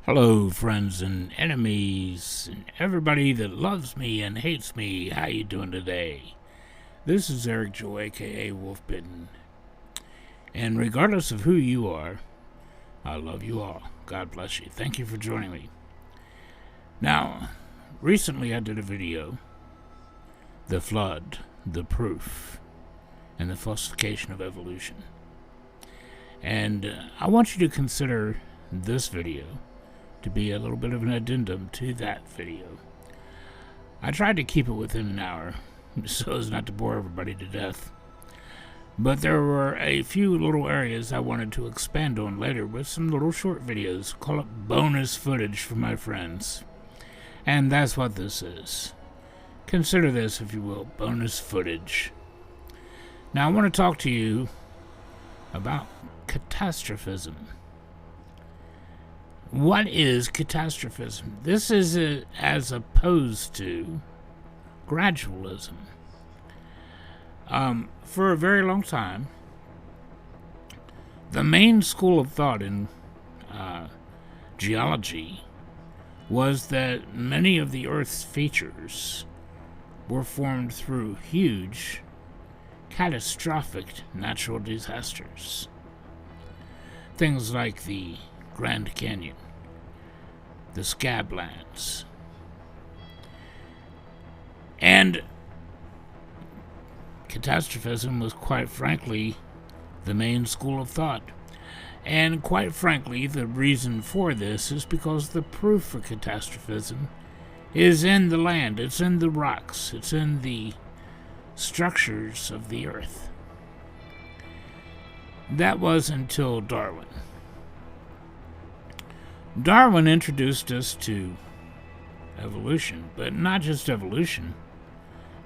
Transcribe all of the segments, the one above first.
Hello, friends and enemies, and everybody that loves me and hates me. How you doing today? This is Eric Joe, aka Wolfbitten. And regardless of who you are, I love you all. God bless you. Thank you for joining me. Now, recently I did a video, The Flood, the Proof, and the Falsification of Evolution. And I want you to consider this video to be a little bit of an addendum to that video. I tried to keep it within an hour so as not to bore everybody to death, but there were a few little areas I wanted to expand on later with some little short videos. Call it bonus footage for my friends, and that's what this is. Consider this, if you will, bonus footage. Now I want to talk to you about catastrophism. What is catastrophism? This is as opposed to gradualism. For a very long time, the main school of thought in geology was that many of the Earth's features were formed through huge, catastrophic natural disasters. Things like the Grand Canyon, the Scablands, and catastrophism was quite frankly the main school of thought. And quite frankly, the reason for this is because the proof for catastrophism is in the land, it's in the rocks, it's in the structures of the earth. That was until Darwin. Darwin introduced us to evolution, but not just evolution.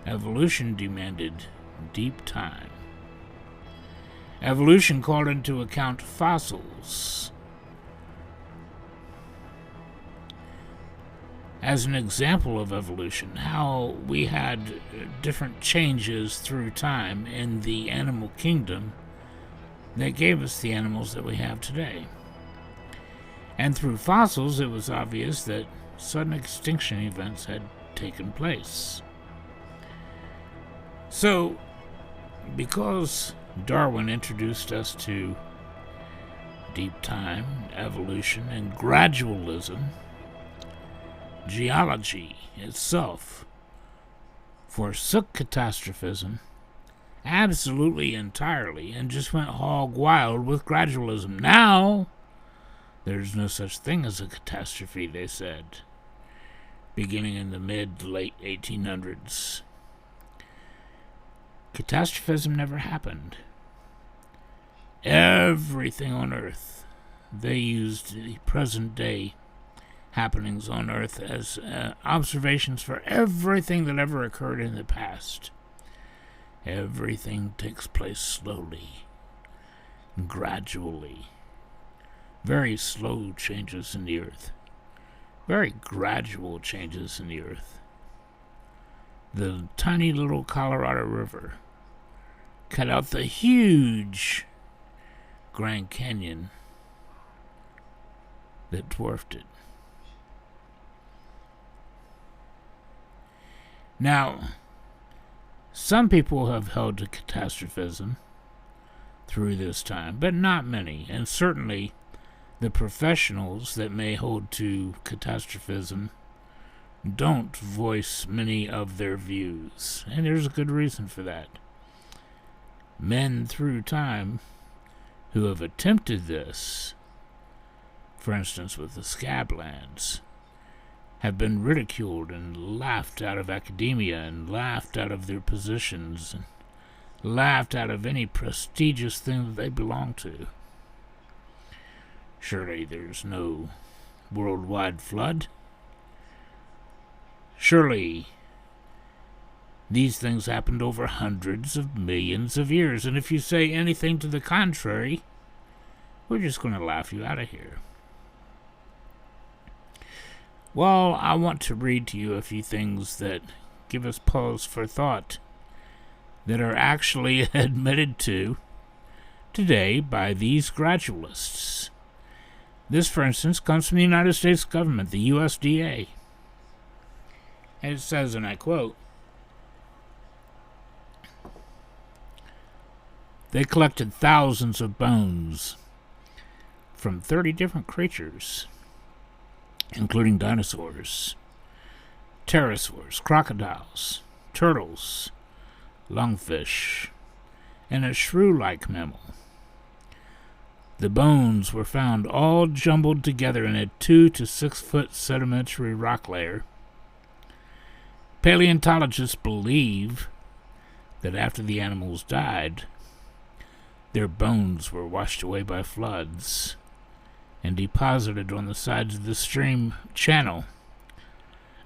Evolution demanded deep time. Evolution called into account fossils. As an example of evolution, how we had different changes through time in the animal kingdom that gave us the animals that we have today. And through fossils, it was obvious that sudden extinction events had taken place. So, because Darwin introduced us to deep time, evolution, and gradualism, geology itself forsook catastrophism absolutely entirely and just went hog wild with gradualism. Now, there's no such thing as a catastrophe, they said, beginning in the mid-late 1800s. Catastrophism never happened. Everything on Earth, they used the present-day happenings on Earth as observations for everything that ever occurred in the past. Everything takes place slowly, gradually. Very slow changes in the earth. Very gradual changes in the earth. The tiny little Colorado River cut out the huge Grand Canyon that dwarfed it. Now, some people have held to catastrophism through this time, but not many, and certainly the professionals that may hold to catastrophism don't voice many of their views, and there's a good reason for that. Men through time who have attempted this, for instance with the Scablands, have been ridiculed and laughed out of academia and laughed out of their positions and laughed out of any prestigious thing that they belong to. Surely there's no worldwide flood. Surely these things happened over hundreds of millions of years, and if you say anything to the contrary, we're just going to laugh you out of here. Well, I want to read to you a few things that give us pause for thought that are actually admitted to today by these gradualists. This, for instance, comes from the United States government, the USDA. And it says, and I quote, "They collected thousands of bones from 30 different creatures, including dinosaurs, pterosaurs, crocodiles, turtles, lungfish, and a shrew-like mammal. The bones were found all jumbled together in a 2 to 6 foot sedimentary rock layer. Paleontologists believe that after the animals died, their bones were washed away by floods and deposited on the sides of the stream channel.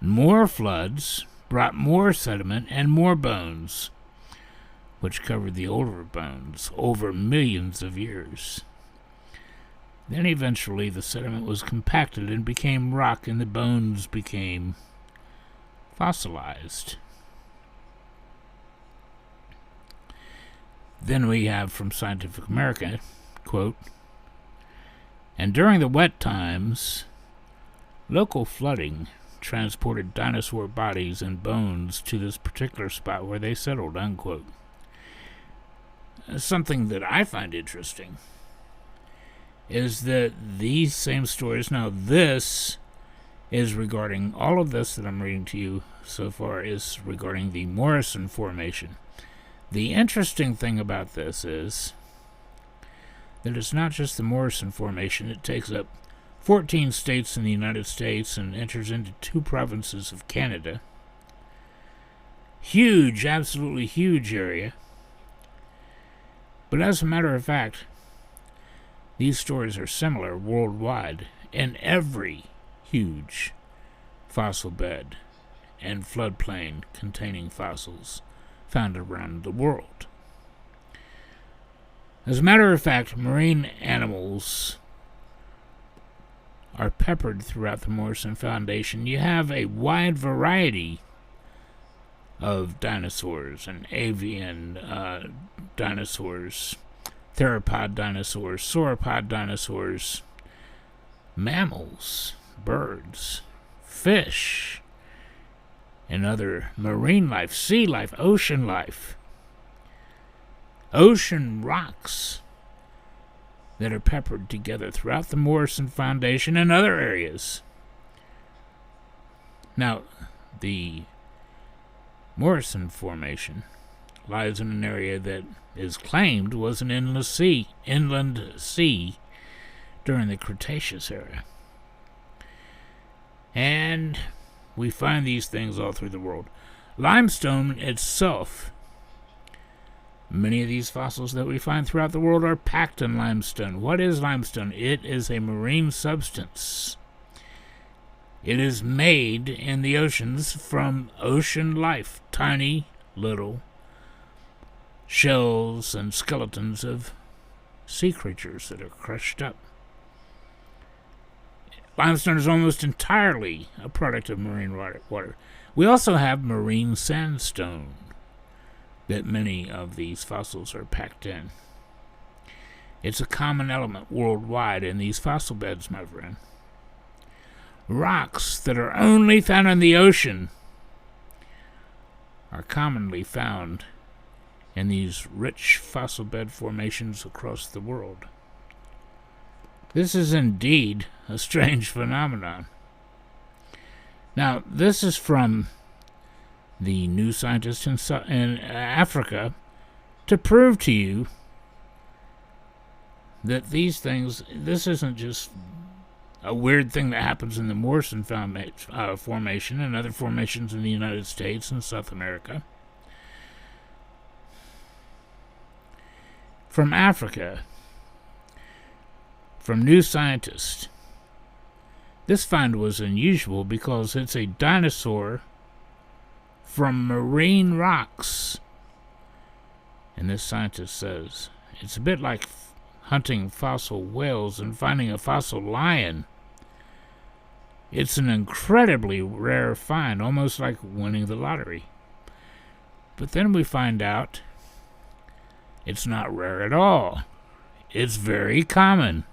More floods brought more sediment and more bones, which covered the older bones over millions of years. Then eventually the sediment was compacted and became rock, and the bones became fossilized." Then we have from Scientific American, quote, "And during the wet times, local flooding transported dinosaur bodies and bones to this particular spot where they settled," unquote. Something that I find interesting is that these same stories, now this is regarding, all of this that I'm reading to you so far is regarding the Morrison Formation. The interesting thing about this is that it's not just the Morrison Formation. It takes up 14 states in the United States and enters into 2 provinces of Canada. Huge, absolutely huge area. But as a matter of fact, these stories are similar worldwide in every huge fossil bed and floodplain containing fossils found around the world. As a matter of fact, marine animals are peppered throughout the Morrison Foundation. You have a wide variety of dinosaurs and avian dinosaurs, theropod dinosaurs, sauropod dinosaurs, mammals, birds, fish, and other marine life, sea life, ocean rocks that are peppered together throughout the Morrison Foundation and other areas. Now, the Morrison Formation lies in an area that is claimed was an inland sea during the Cretaceous era. And we find these things all through the world. Limestone itself, many of these fossils that we find throughout the world are packed in limestone. What is limestone? It is a marine substance. It is made in the oceans from ocean life, tiny little shells and skeletons of sea creatures that are crushed up. Limestone is almost entirely a product of marine water. We also have marine sandstone that many of these fossils are packed in. It's a common element worldwide in these fossil beds, my friend. Rocks that are only found in the ocean are commonly found in these rich fossil bed formations across the world. This is indeed a strange phenomenon. Now, this is from the New Scientist in Africa to prove to you that these things, this isn't just a weird thing that happens in the Morrison Formation and other formations in the United States and South America. From Africa, from New Scientist, this find was unusual because it's a dinosaur from marine rocks. And this scientist says it's a bit like hunting fossil whales and finding a fossil lion. It's an incredibly rare find, almost like winning the lottery. But then we find out it's not rare at all. It's very common.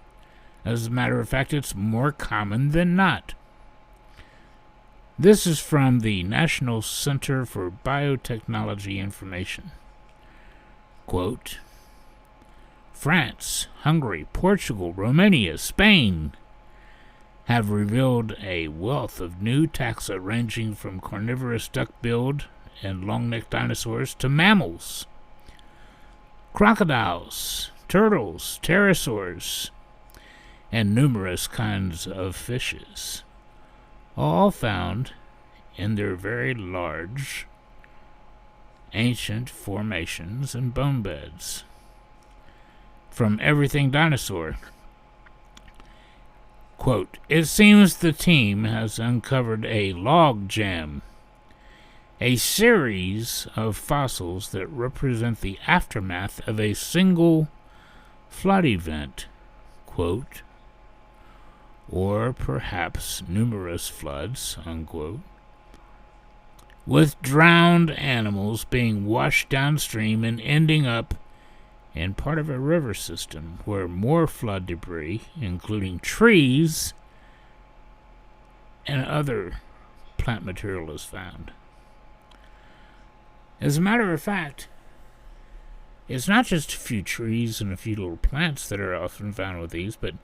As a matter of fact, it's more common than not. This is from the National Center for Biotechnology Information. Quote, France, Hungary, Portugal, Romania, Spain have revealed a wealth of new taxa ranging from carnivorous duck-billed and long-necked dinosaurs to mammals, crocodiles, turtles, pterosaurs, and numerous kinds of fishes, all found in their very large ancient formations and bone beds. From Everything Dinosaur, quote, it seems the team has uncovered a log jam, a series of fossils that represent the aftermath of a single flood event, quote, or perhaps numerous floods, unquote, with drowned animals being washed downstream and ending up in part of a river system where more flood debris, including trees and other plant material, is found. As a matter of fact, it's not just a few trees and a few little plants that are often found with these, but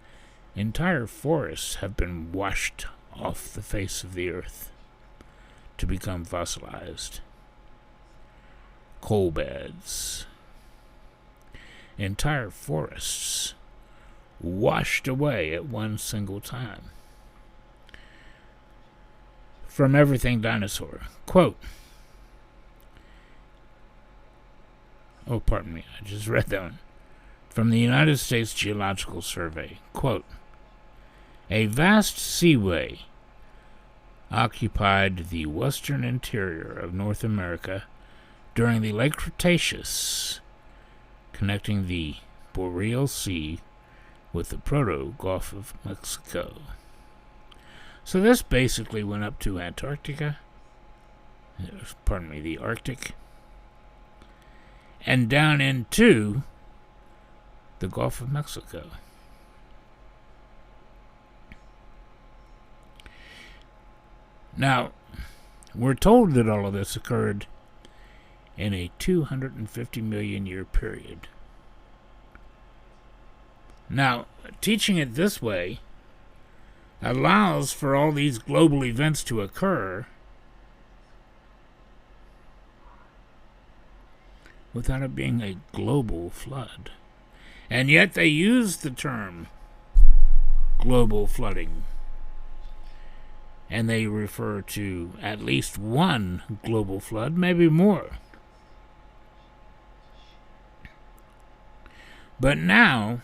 entire forests have been washed off the face of the earth to become fossilized. Coal beds, entire forests washed away at one single time. From Everything Dinosaur, quote, oh, pardon me, I just read that one. From the United States Geological Survey, quote, a vast seaway occupied the western interior of North America during the late Cretaceous, connecting the Boreal Sea with the Proto-Gulf of Mexico. So this basically went up to Antarctica, the Arctic, and down into the Gulf of Mexico. Now, we're told that all of this occurred in a 250 million year period. Now, teaching it this way allows for all these global events to occur without it being a global flood. And yet they use the term global flooding, and they refer to at least one global flood, maybe more. But now,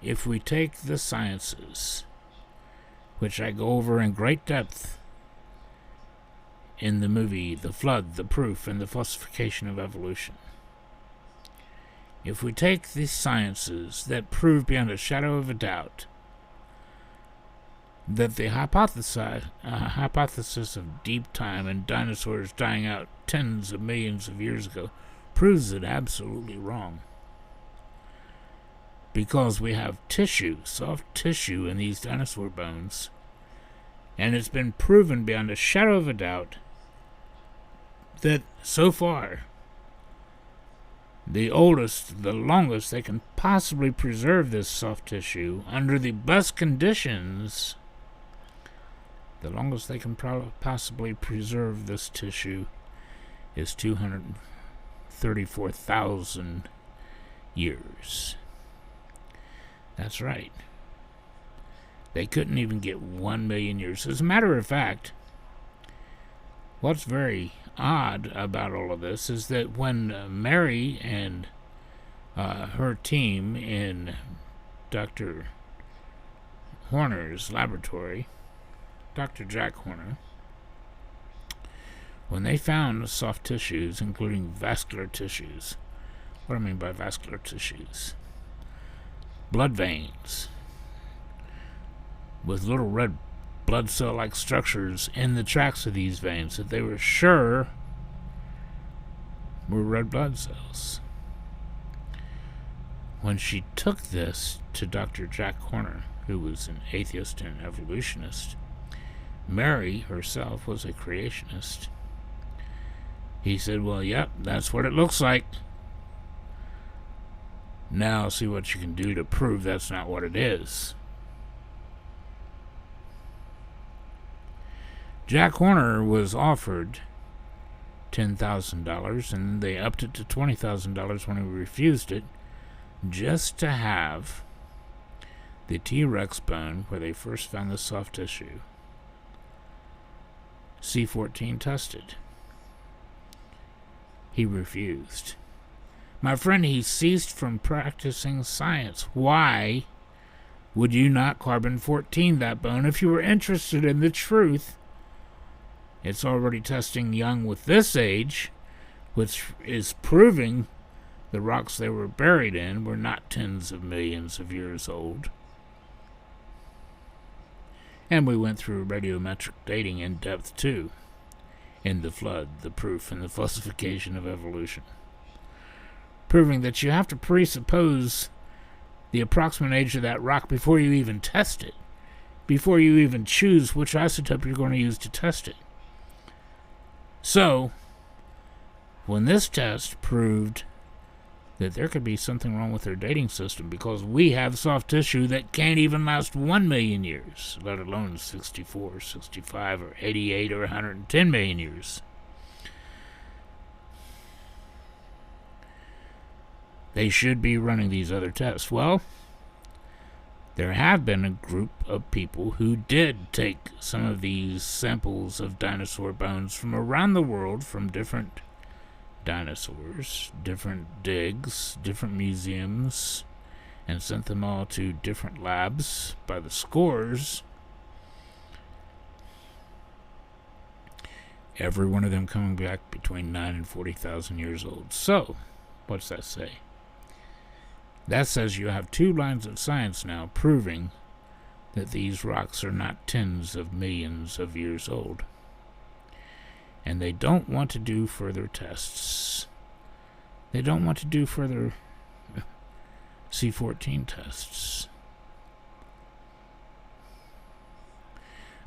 if we take the sciences, which I go over in great depth in the movie The Flood, The Proof, and the Falsification of Evolution, if we take these sciences that prove beyond a shadow of a doubt that the hypothesis of deep time and dinosaurs dying out tens of millions of years ago proves it absolutely wrong. Because we have tissue, soft tissue in these dinosaur bones, and it's been proven beyond a shadow of a doubt that so far the oldest, the longest they can possibly preserve this soft tissue under the best conditions, the longest they can possibly preserve this tissue is 234,000 years. That's right. They couldn't even get 1 million years. As a matter of fact, what's very odd about all of this is that when Mary and her team in Dr. Horner's laboratory, Dr. Jack Horner, when they found soft tissues, including vascular tissues, what do I mean by vascular tissues? Blood veins with little red blood cell-like structures in the tracks of these veins that they were sure were red blood cells. when she took this to Dr. Jack Horner, who was an atheist and evolutionist, Mary herself was a creationist. He said, well, yep, that's what it looks like. Now see what you can do to prove that's not what it is. Jack Horner was offered $10,000, and they upped it to $20,000 when he refused it, just to have the T-Rex bone where they first found the soft tissue C14 tested. He refused. My friend, he ceased from practicing science. Why would you not carbon-14 that bone if you were interested in the truth? It's already testing young with this age, which is proving the rocks they were buried in were not tens of millions of years old. And we went through radiometric dating in depth too, in the flood, the proof, and the falsification of evolution, proving that you have to presuppose the approximate age of that rock before you even test it, before you even choose which isotope you're going to use to test it. So, when this test proved that there could be something wrong with their dating system because we have soft tissue that can't even last 1 million years, let alone 64, 65, or 88, or 110 million years. They should be running these other tests. Well, there have been a group of people who did take some of these samples of dinosaur bones from around the world, from different dinosaurs, different digs, different museums, and sent them all to different labs by the scores. Every one of them coming back between 9 and 40,000 years old. So, what's that say? That says you have 2 lines of science now proving that these rocks are not tens of millions of years old. And they don't want to do further tests. They don't want to do further C14 tests.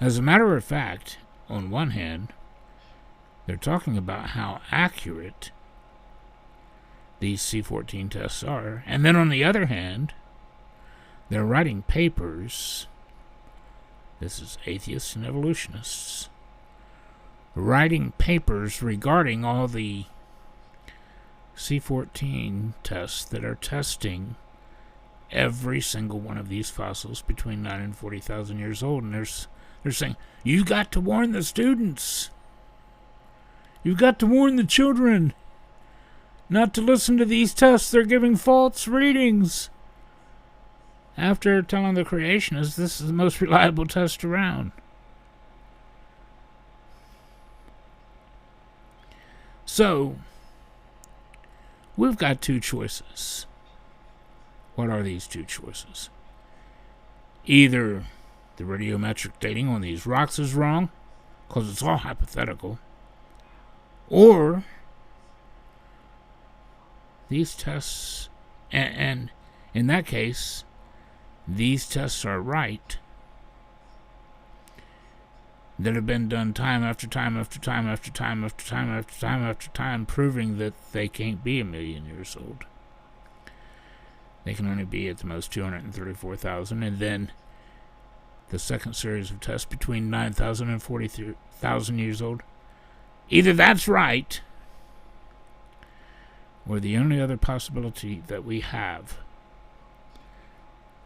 As a matter of fact, on one hand, they're talking about how accurate these C14 tests are, and then on the other hand, they're writing papers. This is atheists and evolutionists writing papers regarding all the C14 tests that are testing every single one of these fossils between 9 and 40,000 years old. And they're saying, you've got to warn the students. You've got to warn the children not to listen to these tests. They're giving false readings. After telling the creationists this is the most reliable test around. So, we've got 2 choices. What are these 2 choices? Either the radiometric dating on these rocks is wrong, because it's all hypothetical, or these tests, and in that case, these tests are right, that have been done time after time after time after time after time after time after time, proving that they can't be 1 million years old. They can only be at the most 234,000, and then the second series of tests between 9,000 and 40,000 years old. Either that's right, or the only other possibility that we have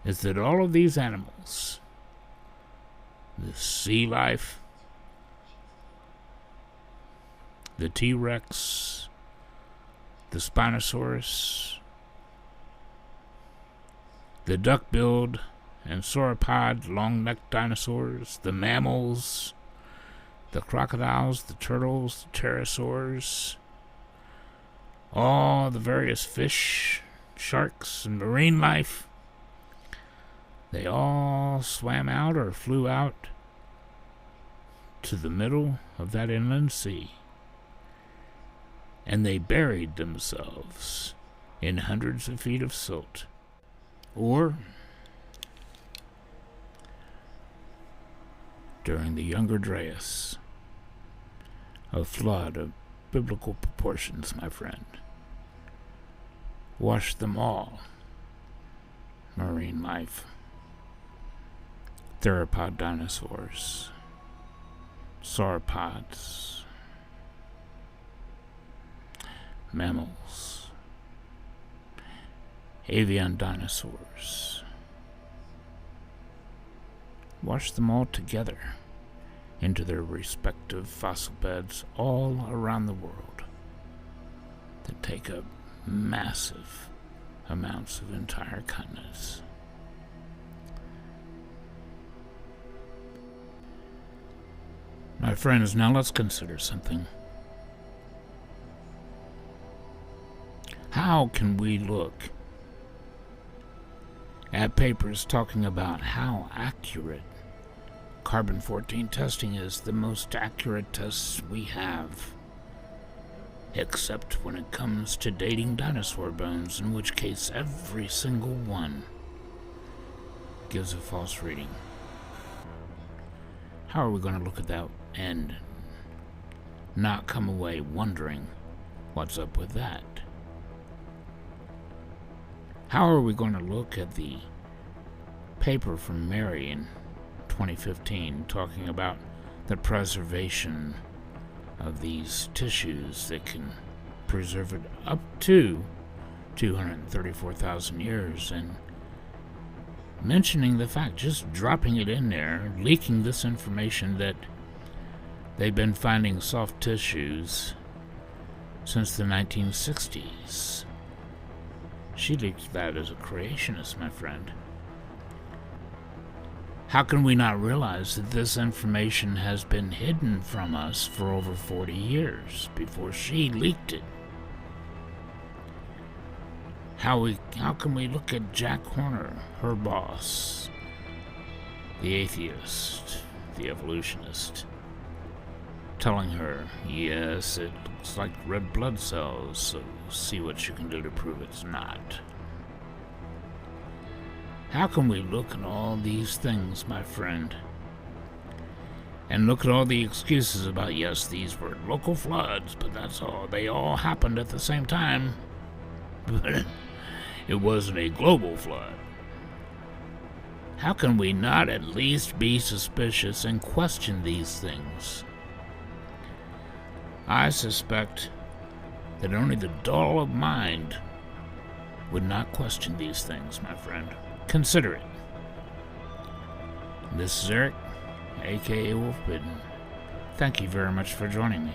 is that all of these animals, the sea life, the T-Rex, the Spinosaurus, the duck-billed and sauropod long-necked dinosaurs, the mammals, the crocodiles, the turtles, the pterosaurs, all the various fish, sharks, and marine life, they all swam out or flew out to the middle of that inland sea. And they buried themselves in hundreds of feet of silt Or during the Younger Dryas, a flood of biblical proportions, my friend, washed them all. Marine life, theropod dinosaurs, sauropods, mammals, avian dinosaurs. Wash them all together into their respective fossil beds all around the world that take up massive amounts of entire continents. My friends, now let's consider something. How can we look at papers talking about how accurate carbon-14 testing is, the most accurate tests we have, except when it comes to dating dinosaur bones, in which case every single one gives a false reading? How are we going to look at that and not come away wondering what's up with that? How are we going to look at the paper from Mary in 2015 talking about the preservation of these tissues that can preserve it up to 234,000 years, and mentioning the fact, just dropping it in there, leaking this information that they've been finding soft tissues since the 1960s. She leaked that as a creationist, my friend. How can we not realize that this information has been hidden from us for over 40 years before she leaked it? How can we look at Jack Horner, her boss, the atheist, the evolutionist, telling her, yes, it looks like red blood cells, so see what you can do to prove it's not? How can we look at all these things, my friend, and look at all the excuses about, yes, these were local floods, but that's all, they all happened at the same time, but it wasn't a global flood? How can we not at least be suspicious and question these things? I suspect that only the dull of mind would not question these things, my friend. Consider it. This is Eric, aka Wolfbitten. Thank you very much for joining me.